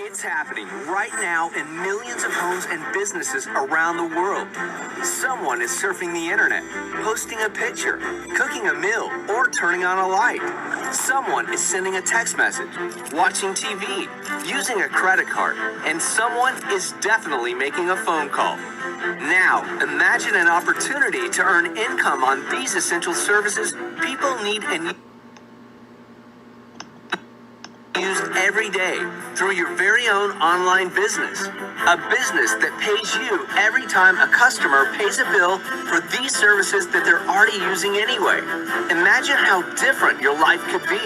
It's happening right now in millions of homes and businesses around the world. Someone is surfing the internet, posting a picture, cooking a meal, or turning on a light. Someone is sending a text message, watching TV, using a credit card, and someone is definitely making a phone call. Now, imagine an opportunity to earn income on these essential services people need and use every day through your very own online business. A business that pays you every time a customer pays a bill for these services that they're already using anyway. Imagine how different your life could be.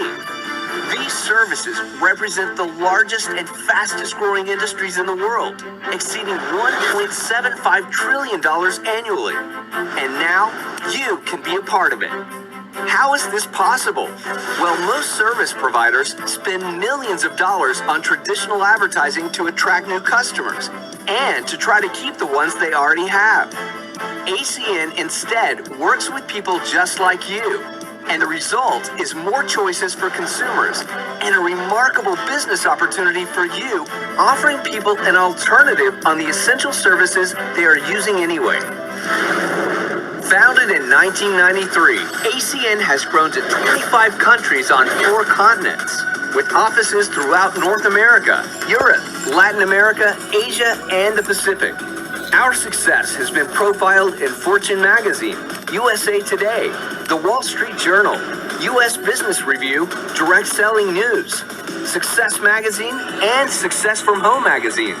These services represent the largest and fastest growing industries in the world, exceeding $1.75 trillion annually. And now you can be a part of it. How is this possible? Well, most service providers spend millions of dollars on traditional advertising to attract new customers and to try to keep the ones they already have. ACN instead works with people just like you, and the result is more choices for consumers and a remarkable business opportunity for you, offering people an alternative on the essential services they are using anyway. Founded in 1993, ACN has grown to 25 countries on 4 continents, with offices throughout North America, Europe, Latin America, Asia, and the Pacific. Our success has been profiled in Fortune magazine, USA Today, The Wall Street Journal, US Business Review, Direct Selling News, Success Magazine, and Success from Home magazine.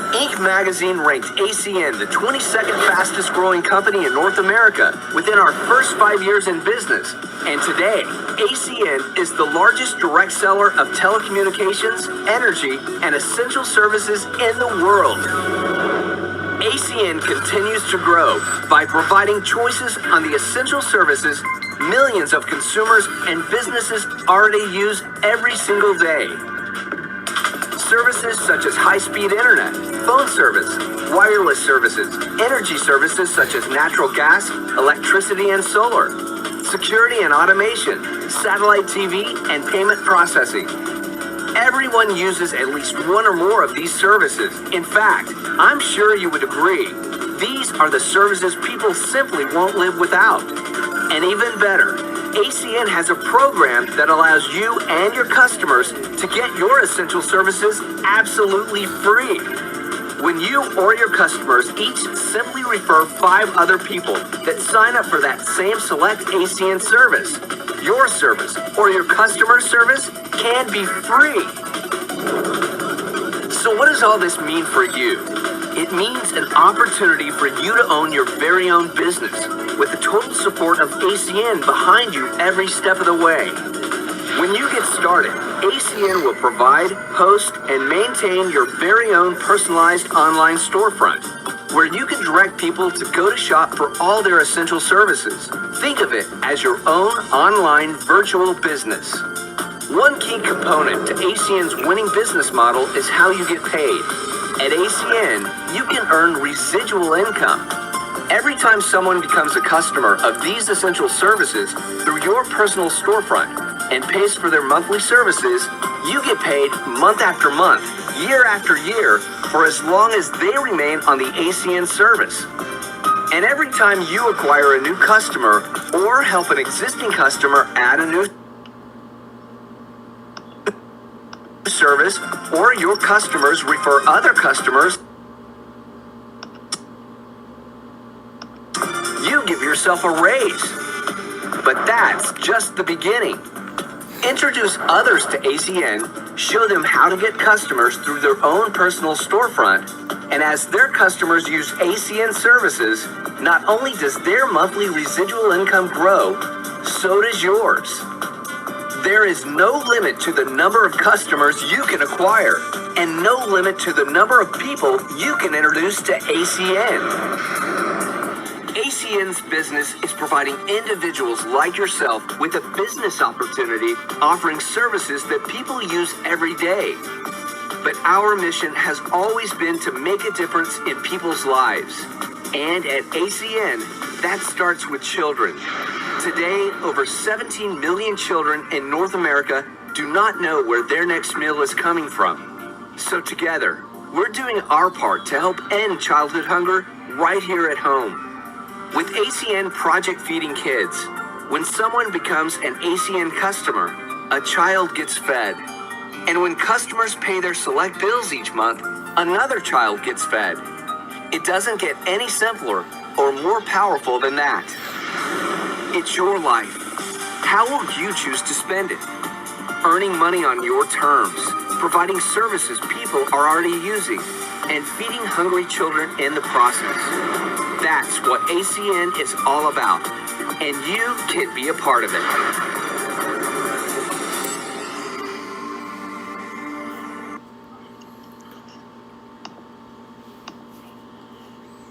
Inc. magazine ranked ACN the 22nd fastest growing company in North America within our first 5 years in business. And today, ACN is the largest direct seller of telecommunications, energy, and essential services in the world. ACN continues to grow by providing choices on the essential services millions of consumers and businesses already use every single day. Services such as high-speed internet, phone service, wireless services, energy services such as natural gas, electricity, and solar, security and automation, satellite TV, and payment processing. Everyone uses at least one or more of these services. In fact, I'm sure you would agree, these are the services people simply won't live without. And even better, ACN has a program that allows you and your customers to get your essential services absolutely free. When you or your customers each simply refer 5 other people that sign up for that same select ACN service, your service or your customer service can be free. So what does all this mean for you? It means an opportunity for you to own your very own business with the total support of ACN behind you every step of the way. When you get started, ACN will provide, host, and maintain your very own personalized online storefront, where you can direct people to go to shop for all their essential services. Think of it as your own online virtual business. One key component to ACN's winning business model is how you get paid. At ACN, you can earn residual income. Every time someone becomes a customer of these essential services through your personal storefront and pays for their monthly services, you get paid month after month, year after year, for as long as they remain on the ACN service. And every time you acquire a new customer or help an existing customer add a new service, or your customers refer other customers, you give yourself a raise. But that's just the beginning. Introduce others to ACN, show them how to get customers through their own personal storefront, and as their customers use ACN services, not only does their monthly residual income grow, so does yours. There is no limit to the number of customers you can acquire, and no limit to the number of people you can introduce to ACN. ACN's business is providing individuals like yourself with a business opportunity, offering services that people use every day. But our mission has always been to make a difference in people's lives. And at ACN, that starts with children. Today, over 17 million children in North America do not know where their next meal is coming from. So together, we're doing our part to help end childhood hunger right here at home. With ACN Project Feeding Kids, when someone becomes an ACN customer, a child gets fed. And when customers pay their select bills each month, another child gets fed. It doesn't get any simpler or more powerful than that. It's your life. How will you choose to spend it? Earning money on your terms, providing services people are already using, and feeding hungry children in the process. That's what ACN is all about, and you can be a part of it.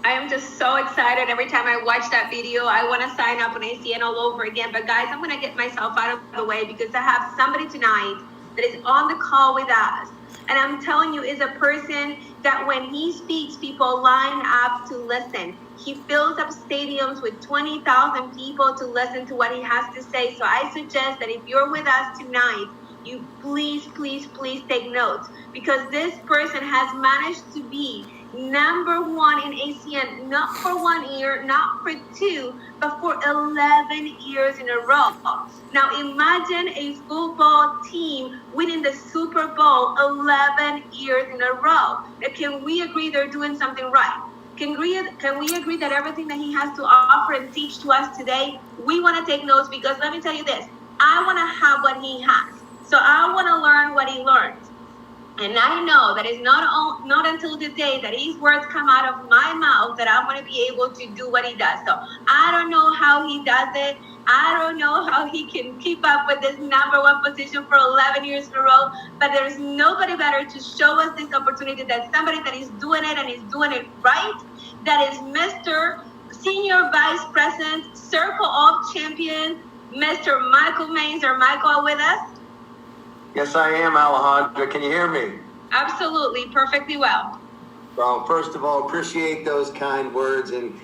I am just so excited. Every time I watch that video, I want to sign up on ACN all over again. But guys, I'm going to get myself out of the way because I have somebody tonight that is on the call with us. And I'm telling you, is a person that when he speaks, people line up to listen. He fills up stadiums with 20,000 people to listen to what he has to say. So I suggest that if you're with us tonight, you please take notes, because this person has managed to be number one in ACN, not for 1 year, not for 2, but for 11 years in a row. Now imagine a football team winning the Super Bowl 11 years in a row. Now, can we agree they're doing something right? Can we agree that everything that he has to offer and teach to us today, we want to take notes, because let me tell you this, I want to have what he has. So I want to learn what he learned. And I know that it's not until the day that his words come out of my mouth that I'm going to be able to do what he does. So I don't know how he does it. I don't know how he can keep up with this number one position for 11 years in a row. But there's nobody better to show us this opportunity than somebody that is doing it and is doing it right. That is Mr. Senior Vice President, Circle of Champions, Mr. Michael Maines. Are Michael with us? Yes, I am, Alejandra. Can you hear me? Absolutely, perfectly well. Well, first of all, appreciate those kind words. And,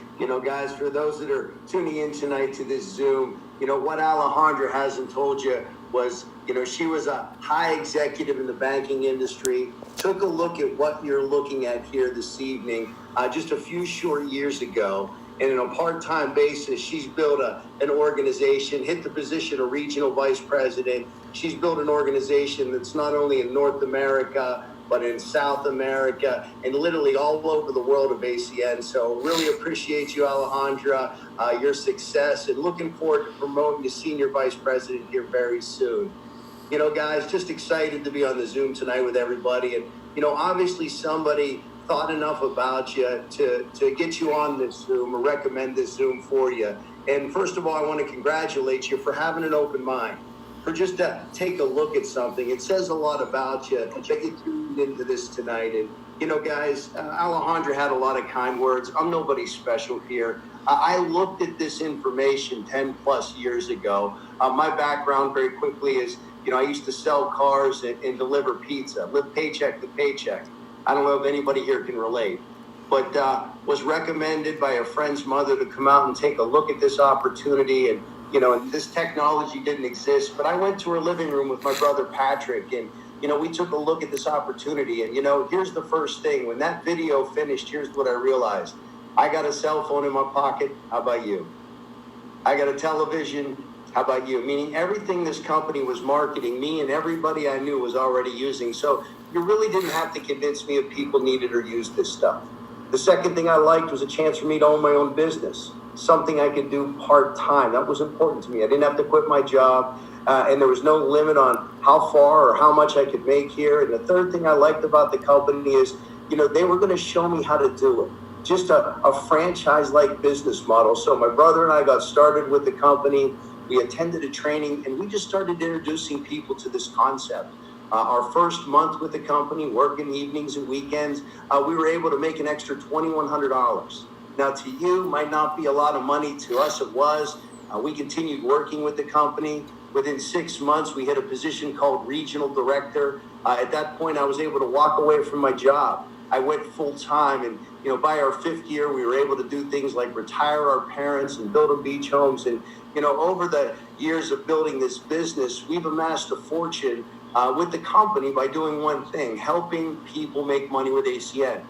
guys, for those that are tuning in tonight to this Zoom, what Alejandra hasn't told you was, she was a high executive in the banking industry, took a look at what you're looking at here this evening just a few short years ago. And on a part-time basis, she's built an organization, hit the position of regional vice president. She's built an organization that's not only in North America, but in South America and literally all over the world of ACN. So really appreciate you, Alejandra, your success, and looking forward to promoting you senior vice president here very soon. Guys, just excited to be on the Zoom tonight with everybody. And, obviously somebody thought enough about you to get you on this Zoom or recommend this Zoom for you. And first of all, I want to congratulate you for having an open mind, for just to take a look at something. It says a lot about you that you tuned into this tonight. And, guys, Alejandra had a lot of kind words. I'm nobody special here. I looked at this information 10 plus years ago. My background very quickly is, I used to sell cars and deliver pizza, live paycheck to paycheck. I don't know if anybody here can relate, but was recommended by a friend's mother to come out and take a look at this opportunity. And, and this technology didn't exist, but I went to her living room with my brother Patrick, and, we took a look at this opportunity. And, here's the first thing. When that video finished, here's what I realized. I got a cell phone in my pocket. How about you? I got a television. How about you? Meaning everything this company was marketing, me and everybody I knew was already using. So you really didn't have to convince me if people needed or used this stuff. The second thing I liked was a chance for me to own my own business, something I could do part-time. That was important to me. I didn't have to quit my job, and there was no limit on how far or how much I could make here. And the third thing I liked about the company is, they were going to show me how to do it. Just a franchise-like business model. So my brother and I got started with the company. We attended a training, and we just started introducing people to this concept. Our first month with the company, working evenings and weekends, we were able to make an extra $2,100. Now, to you, might not be a lot of money. To us, it was. We continued working with the company. Within 6 months, we hit a position called regional director. At that point, I was able to walk away from my job. I went full time, and by our 5th year, we were able to do things like retire our parents and build them beach homes. And over the years of building this business, we've amassed a fortune with the company by doing one thing, helping people make money with ACN.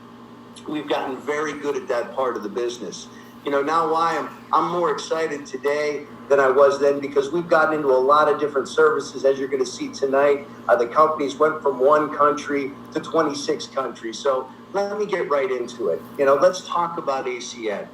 We've gotten very good at that part of the business. Now why I'm more excited today than I was then, because we've gotten into a lot of different services, as you're going to see tonight. The companies went from 1 country to 26 countries. So let me get right into it. Let's talk about ACN.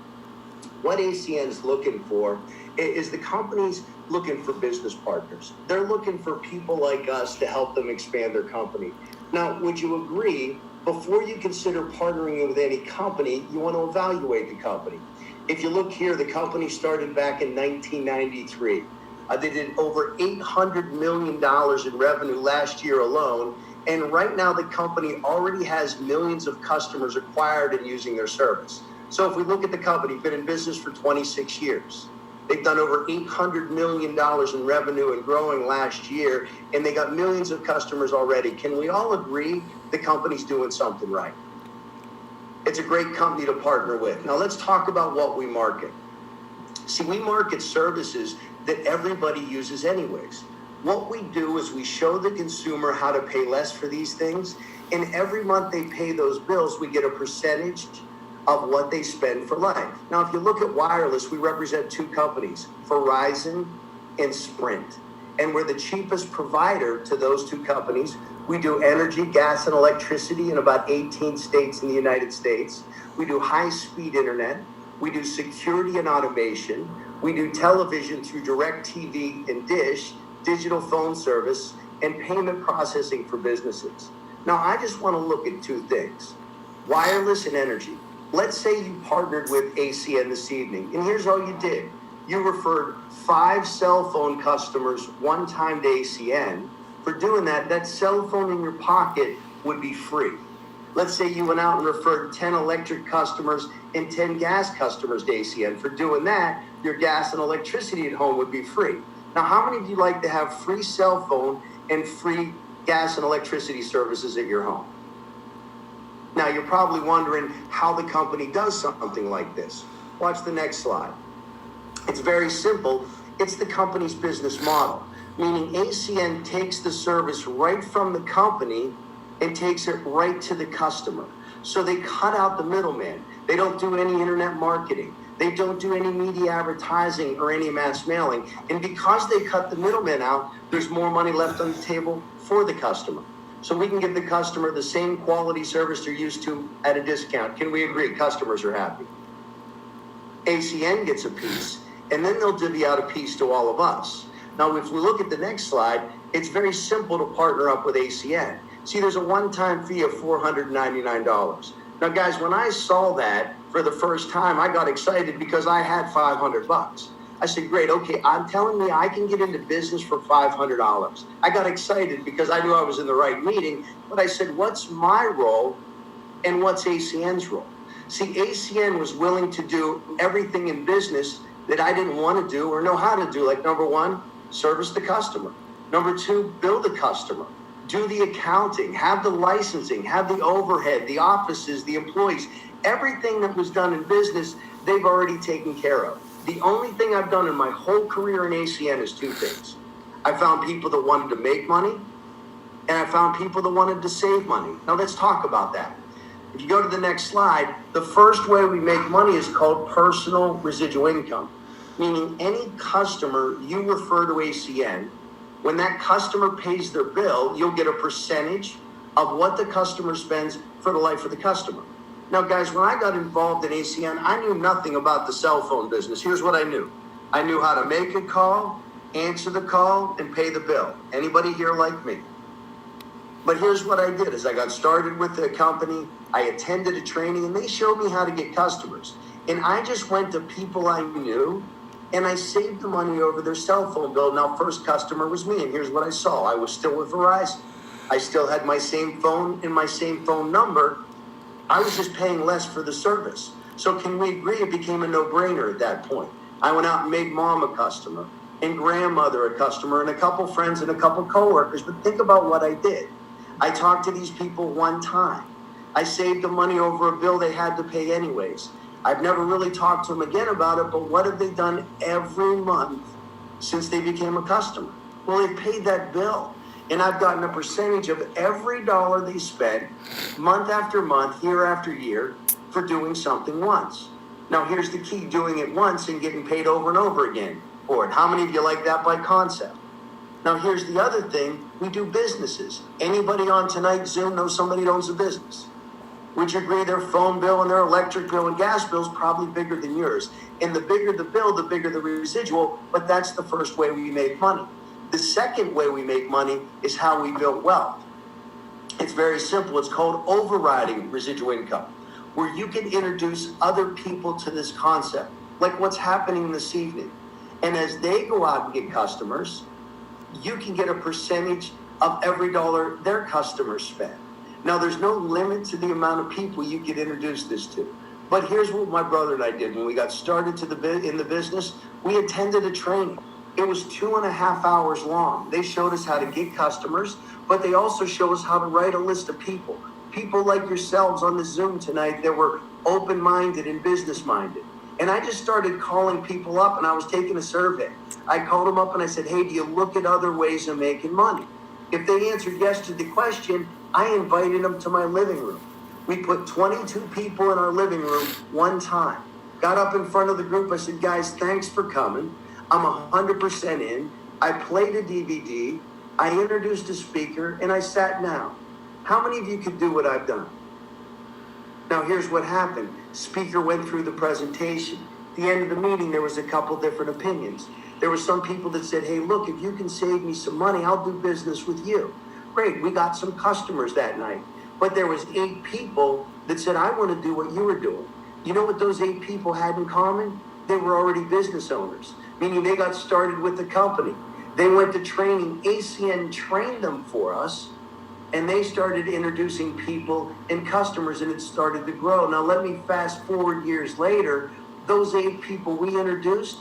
What ACN is looking for is the companies looking for business partners. They're looking for people like us to help them expand their company. Now, would you agree, before you consider partnering with any company, you want to evaluate the company? If you look here, the company started back in 1993. They did over $800 million in revenue last year alone. And right now, the company already has millions of customers acquired and using their service. So if we look at the company, been in business for 26 years. They've done over $800 million in revenue and growing last year, and they got millions of customers already. Can we all agree the company's doing something right? It's a great company to partner with. Now let's talk about what we market. See, we market services that everybody uses anyways. What we do is we show the consumer how to pay less for these things, and every month they pay those bills, we get a percentage of what they spend for life. Now, if you look at wireless, we represent 2 companies, Verizon and Sprint. And we're the cheapest provider to those 2 companies. We do energy, gas, and electricity in about 18 states in the United States. We do high-speed internet. We do security and automation. We do television through DirecTV and Dish, digital phone service, and payment processing for businesses. Now, I just want to look at 2 things, wireless and energy. Let's say you partnered with ACN this evening, and here's all you did. You referred 5 cell phone customers one time to ACN. For doing that, that cell phone in your pocket would be free. Let's say you went out and referred 10 electric customers and 10 gas customers to ACN. For doing that, your gas and electricity at home would be free. Now, how many of you like to have free cell phone and free gas and electricity services at your home? Now, you're probably wondering how the company does something like this. Watch the next slide. It's very simple. It's the company's business model, meaning ACN takes the service right from the company and takes it right to the customer. So they cut out the middleman. They don't do any internet marketing. They don't do any media advertising or any mass mailing. And because they cut the middleman out, there's more money left on the table for the customer. So we can give the customer the same quality service they're used to at a discount. Can we agree? Customers are happy. ACN gets a piece, and then they'll divvy out a piece to all of us. Now, if we look at the next slide, it's very simple to partner up with ACN. See, there's a one-time fee of $499. Now, guys, when I saw that for the first time, I got excited because I had $500. I said, great, okay, I'm telling me I can get into business for $500. I got excited because I knew I was in the right meeting, but I said, what's my role and what's ACN's role? See, ACN was willing to do everything in business that I didn't want to do or know how to do, like number 1, service the customer. Number 2, bill the customer, do the accounting, have the licensing, have the overhead, the offices, the employees. Everything that was done in business, they've already taken care of. The only thing I've done in my whole career in ACN is 2 things. I found people that wanted to make money, and I found people that wanted to save money. Now let's talk about that. If you go to the next slide, the first way we make money is called personal residual income, meaning any customer you refer to ACN, when that customer pays their bill, you'll get a percentage of what the customer spends for the life of the customer. Now, guys, when I got involved in ACN, I knew nothing about the cell phone business. Here's what I knew. I knew how to make a call, answer the call, and pay the bill. Anybody here like me? But here's what I did is I got started with the company. I attended a training, and they showed me how to get customers. And I just went to people I knew, and I saved the money over their cell phone bill. Now, first customer was me, and here's what I saw. I was still with Verizon. I still had my same phone and my same phone number. I was just paying less for the service. So can we agree it became a no-brainer at that point? I went out and made mom a customer and grandmother a customer and a couple friends and a couple coworkers. But think about what I did. I talked to these people one time. I saved the money over a bill they had to pay anyways. I've never really talked to them again about it, but what have they done every month since they became a customer? Well, they paid that bill. And I've gotten a percentage of every dollar they spend month after month, year after year for doing something once. Now, here's the key, doing it once and getting paid over and over again for it. How many of you like that by concept? Now, here's the other thing. We do businesses. Anybody on tonight's Zoom knows somebody that owns a business? Would you agree their phone bill and their electric bill and gas bill is probably bigger than yours? And the bigger the bill, the bigger the residual, but that's the first way we make money. The second way we make money is how we build wealth. It's very simple. It's called overriding residual income, where you can introduce other people to this concept, like what's happening this evening. And as they go out and get customers, you can get a percentage of every dollar their customers spend. Now, there's no limit to the amount of people you can introduce this to. But here's what my brother and I did when we got started in the business. We attended a training. It was 2.5 hours long. They showed us how to get customers, but they also showed us how to write a list of people like yourselves on the Zoom tonight that were open-minded and business-minded. And I just started calling people up, and I was taking a survey. I called them up and I said, hey, do you look at other ways of making money? If they answered yes to the question, I invited them to my living room. We put 22 people in our living room one time. Got up in front of the group. I said, guys, thanks for coming. I'm 100% in. I played a DVD. I introduced a speaker, and I sat down. How many of you could do what I've done? Now, here's what happened. Speaker went through the presentation. At the end of the meeting, there was a couple different opinions. There were some people that said, hey, look, if you can save me some money, I'll do business with you. Great, we got some customers that night. But there was 8 people that said, I want to do what you were doing. You know what those 8 people had in common? They were already business owners, meaning they got started with the company. They went to training. ACN trained them for us, and they started introducing people and customers, and it started to grow. Now, let me fast forward years later. Those 8 people we introduced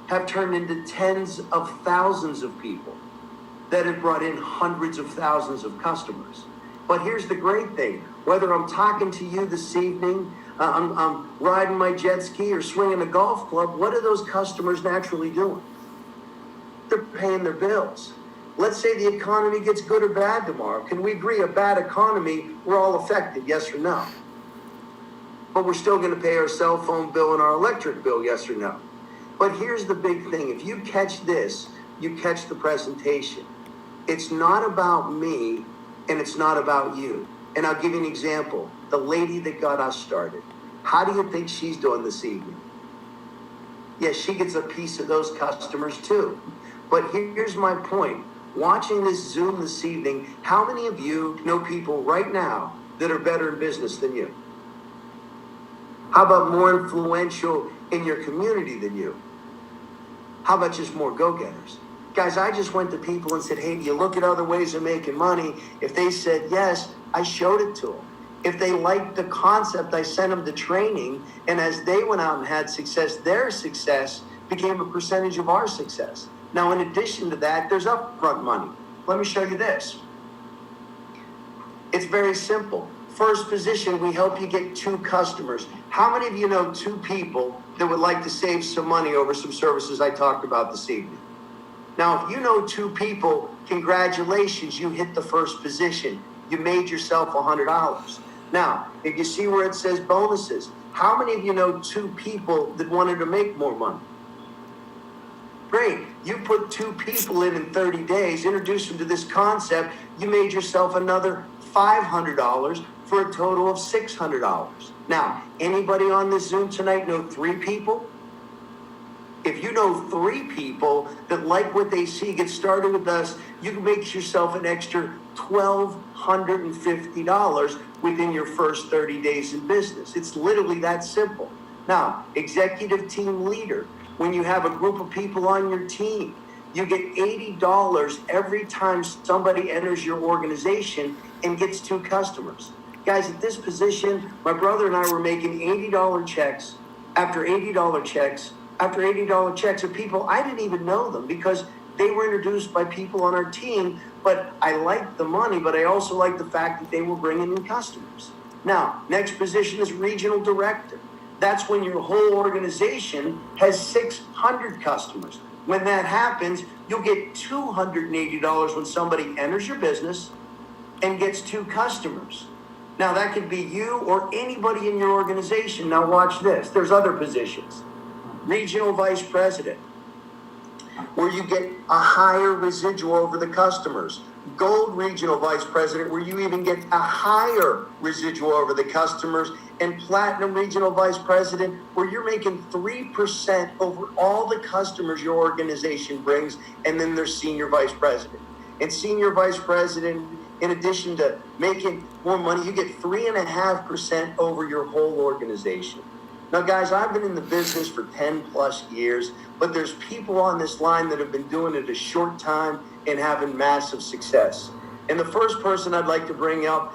have turned into tens of thousands of people that have brought in hundreds of thousands of customers. But here's the great thing. Whether I'm talking to you this evening, I'm riding my jet ski or swinging a golf club, what are those customers naturally doing? They're paying their bills. Let's say the economy gets good or bad tomorrow. Can we agree a bad economy, we're all affected, yes or no? But we're still going to pay our cell phone bill and our electric bill, yes or no? But here's the big thing. If you catch this, you catch the presentation. It's not about me, and it's not about you. And I'll give you an example. The lady that got us started, how do you think she's doing this evening? Yes, she gets a piece of those customers too. But here's my point. Watching this Zoom this evening, how many of you know people right now that are better in business than you? How about more influential in your community than you? How about just more go-getters? Guys, I just went to people and said, hey, do you look at other ways of making money? If they said yes, I showed it to them. If they liked the concept, I sent them to training. And as they went out and had success, their success became a percentage of our success. Now, in addition to that, there's upfront money. Let me show you this. It's very simple. First position, we help you get 2 customers. How many of you know 2 people that would like to save some money over some services I talked about this evening? Now, if you know 2 people, congratulations, you hit the first position. You made yourself $100. Now, if you see where it says bonuses, how many of you know 2 people that wanted to make more money? Great. You put 2 people in 30 days, introduced them to this concept, you made yourself another $500 for a total of $600. Now, anybody on this Zoom tonight know 3 people? If you know 3 people that like what they see, get started with us, you can make yourself an extra $1,250 within your first 30 days in business. It's literally that simple. Now, executive team leader, when you have a group of people on your team, you get $80 every time somebody enters your organization and gets 2 customers. Guys, at this position, my brother and I were making $80 checks after $80 checks after $80 checks of people. I didn't even know them because they were introduced by people on our team, but I liked the money, but I also liked the fact that they were bringing in customers. Now, next position is regional director. That's when your whole organization has 600 customers. When that happens, you'll get $280 when somebody enters your business and gets 2 customers. Now, that could be you or anybody in your organization. Now, watch this. There's other positions. Regional vice president, where you get a higher residual over the customers. Gold regional vice president, where you even get a higher residual over the customers. And platinum regional vice president, where you're making 3% over all the customers your organization brings. And then there's senior vice president. And senior vice president, in addition to making more money, you get 3.5% over your whole organization. Now, guys, I've been in the business for 10 plus years, but there's people on this line that have been doing it a short time and having massive success. And the first person I'd like to bring up